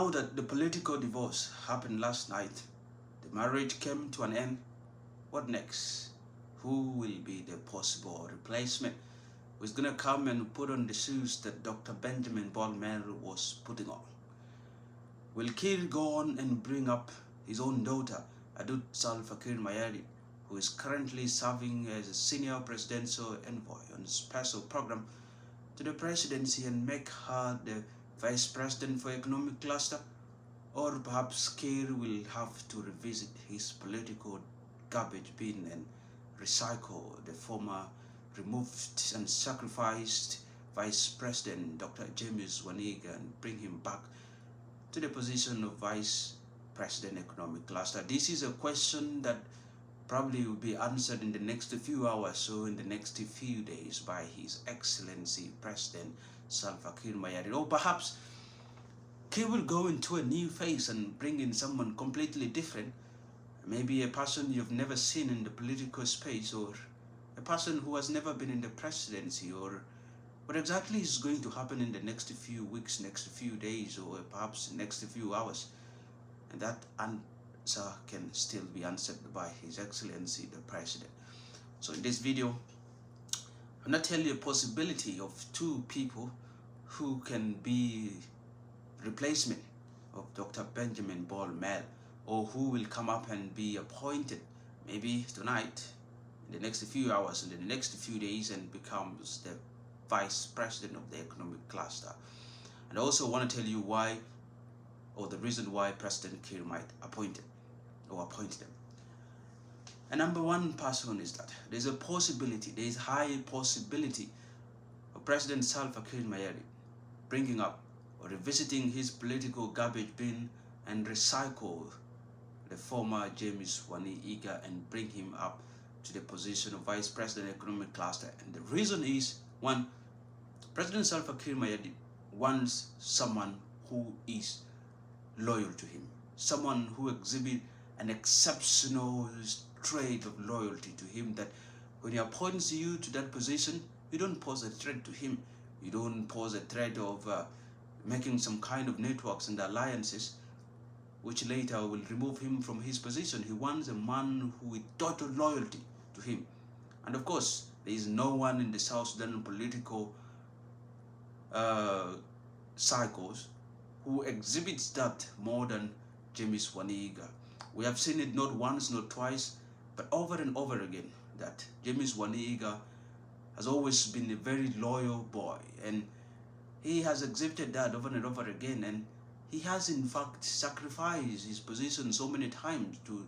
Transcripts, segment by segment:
Now that the political divorce happened last night, the marriage came to an end, what next? Who will be the possible replacement? Who's gonna come and put on the shoes that Dr. Benjamin Bol Mel was putting on? Will Kiir go on and bring up his own daughter, Adut Kiir, who is currently serving as a senior presidential envoy on a special program to the presidency, and make her the vice president for economic cluster? Or perhaps Kiir will have to revisit his political garbage bin and recycle the former removed and sacrificed Vice President Dr. James Wani Igga and bring him back to the position of Vice President Economic Cluster? This is a question that probably will be answered in the next few hours or in the next few days by His Excellency President Salva Kiir. Or perhaps Kiir will go into a new phase and bring in someone completely different, maybe a person you've never seen in the political space, or a person who has never been in the presidency, or what exactly is going to happen in the next few weeks, next few days, or perhaps next few hours. And that answer can still be answered by His Excellency the President. So in this video, I'm not telling you a possibility of two people who can be replacement of Dr. Benjamin Bol Mel, or who will come up and be appointed maybe tonight, in the next few hours, in the next few days, and becomes the vice president of the economic cluster. And I also want to tell you why, or the reason why President Kiir might appoint him or appoint them. And number one person is that there's a possibility, there's high possibility of President Salva Kiir bringing up or revisiting his political garbage bin and recycle the former James Wani Igga and bring him up to the position of Vice President Economic Cluster. And the reason is, one, President Salva Kiir wants someone who is loyal to him, someone who exhibits an exceptional trait of loyalty to him, that when he appoints you to that position, you don't pose a threat to him. You don't pose a threat of making some kind of networks and alliances which later will remove him from his position. He wants a man who with total loyalty to him. And of course, there is no one in the South Sudan political cycles who exhibits that more than James Wani Igga. We have seen it not once, not twice, but over and over again, that James Wani Igga has always been a very loyal boy, and he has exhibited that over and over again, and he has in fact sacrificed his position so many times to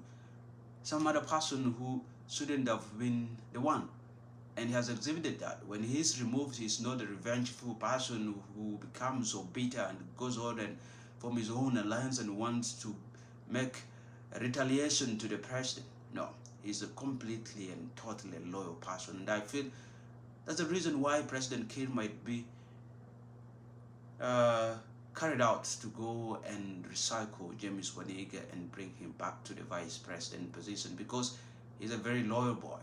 some other person who shouldn't have been the one. And he has exhibited that. When he is removed, he's not a revengeful person who becomes so bitter and goes on and form his own alliance and wants to make a retaliation to the president. No, he's a completely and totally loyal person. And I feel that's the reason why President Kiir might be carried out to go and recycle James Wani Igga and bring him back to the vice president position, because he's a very loyal boy.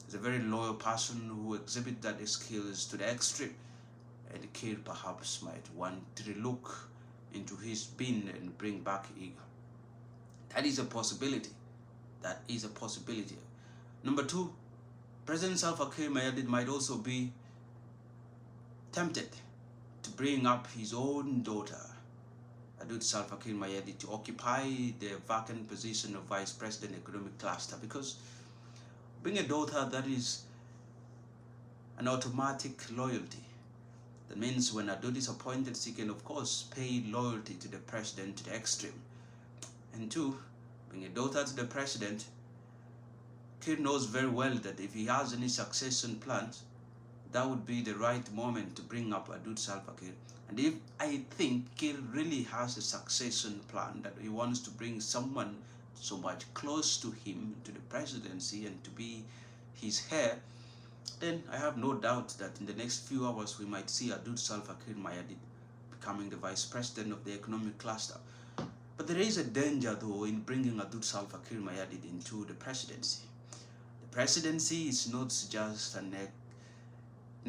He's a very loyal person who exhibits that skills to the extreme. And Kiir perhaps might want to look into his bin and bring back Igga. That is a possibility. That is a possibility. Number two, President Salva Kiir might also be tempted to bring up his own daughter, Adut Kiir, to occupy the vacant position of Vice President Economic Cluster, because being a daughter, that is an automatic loyalty. That means when Adut is appointed, she can of course pay loyalty to the president to the extreme. And two, being a daughter to the president, Kiir knows very well that if he has any succession plans, that would be the right moment to bring up Adut Kiir. And if I think Kiir really has a succession plan, that he wants to bring someone so much close to him, to the presidency, and to be his heir, then I have no doubt that in the next few hours we might see Adut Kiir becoming the vice president of the economic cluster. But there is a danger though in bringing Adut Kiir into the presidency. The presidency is not just an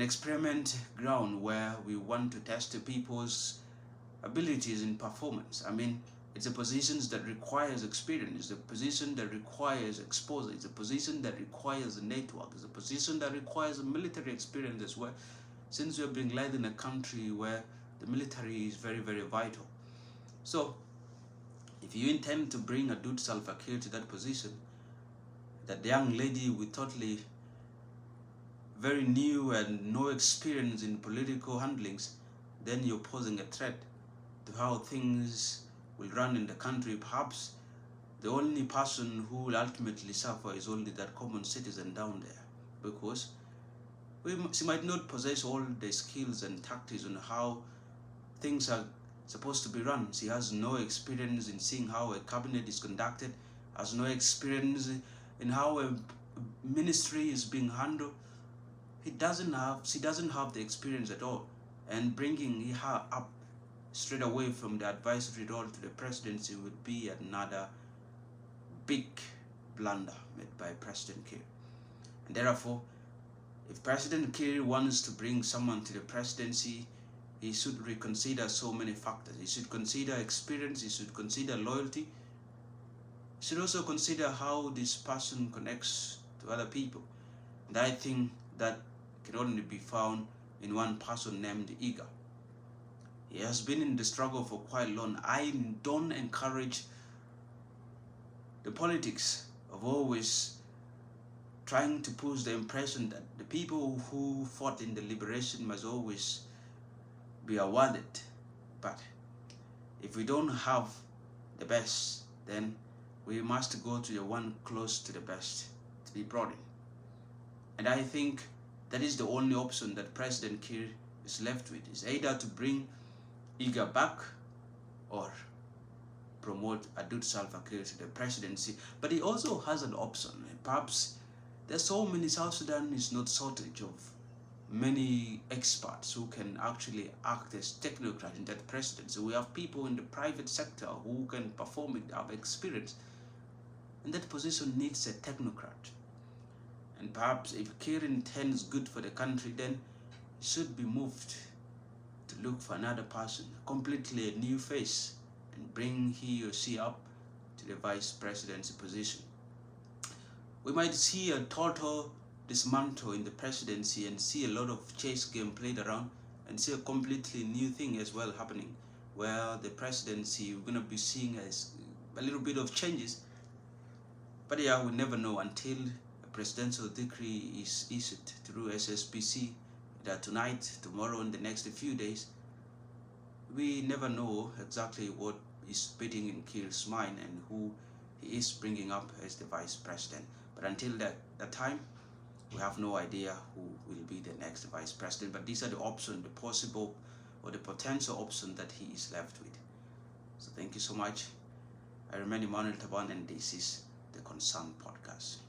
experiment ground where we want to test the people's abilities in performance. I mean, it's a position that requires experience, it's a position that requires exposure, it's a position that requires a network, it's a position that requires a military experience as well, since we're being led in a country where the military is very, very vital. So, if you intend to bring Adut Salva Kiir to that position, that young lady with totally very new and no experience in political handlings, then you're posing a threat to how things will run in the country. Perhaps the only person who will ultimately suffer is only that common citizen down there, because she might not possess all the skills and tactics on how things are supposed to be run. She has no experience in seeing how a cabinet is conducted, has no experience in how a ministry is being handled. She doesn't have the experience at all. And bringing her up straight away from the advisory role to the presidency would be another big blunder made by President Kiir. And therefore, if President Kiir wants to bring someone to the presidency, he should reconsider so many factors. He should consider experience, he should consider loyalty, he should also consider how this person connects to other people. And I think that can only be found in one person named Igga. He has been in the struggle for quite long. I don't encourage the politics of always trying to push the impression that the people who fought in the liberation must always be awarded. But if we don't have the best, then we must go to the one close to the best to be brought in. And I think that is the only option that President Kiir is left with, is either to bring Igga back or promote Adut Salva Kiir to the presidency. But he also has an option. Perhaps there's so many, South Sudan is not shortage of many experts who can actually act as technocrats in that presidency. We have people in the private sector who can perform it, have experience. And that position needs a technocrat. And perhaps if Kiir intends good for the country, then he should be moved to look for another person, completely a new face, and bring he or she up to the vice presidency position. We might see a total dismantle in the presidency and see a lot of chess game played around, and see a completely new thing as well happening, where the presidency we're going to be seeing as a little bit of changes. But yeah, we never know until a presidential decree is issued through SSPC, that tonight, tomorrow, in the next few days. We never know exactly what is beating in Kiir's mind and who he is bringing up as the vice president. But until that time, we have no idea who will be the next vice president. But these are the options, the possible or the potential option that he is left with. So thank you so much. I remain Emmanuel Taban, and this is the Concern Podcast.